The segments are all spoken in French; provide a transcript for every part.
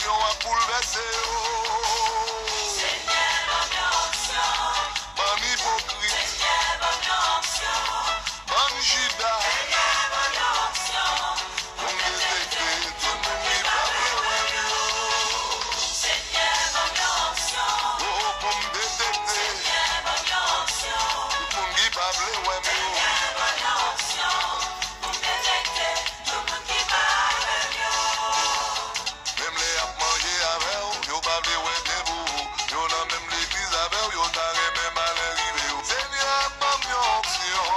camion a bouleversé. Seigneur, l'onction. Ban hypocrite. Seigneur, l'onction. Ban Judas. Seigneur, l'onction. Pour me détecter tout le monde qui parle. Seigneur, l'onction. Oh, pour me détecter. Seigneur, l'onction. Tout le monde qui parle. Seigneur, l'onction. Pour me détecter tout le monde qui parle. Même les ap mangé avec vous, yo pas vle ouais bien vous. Yo dans même l'église avec vous, yo t'arrête même à l'arrivée. Seigneur, pas mi option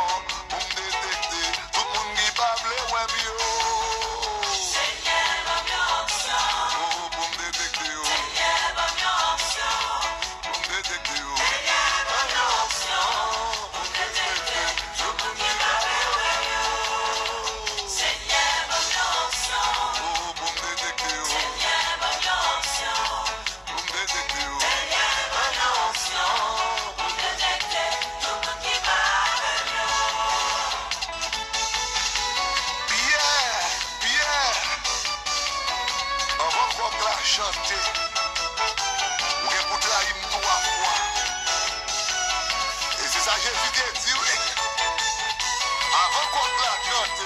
pour me détecter tout le monde qui pas vle ouais bien. Seigneur, l'onction. Oh, pour me détecter. Seigneur, l'onction. Pour me détecter. Seigneur, l'onction. Pour me détecter tout le monde qui parle. Seigneur, l'onction. Oh, pour me détecter. Seigneur, l'onction. Pour me détecter. Seigneur, l'onction. Pour me détecter tout le monde qui parle. Pierre, avant qu'on la chante, ou bien pour trahir trois fois. Et c'est ça Jésus qui dit, oui. Avant qu'on la chante,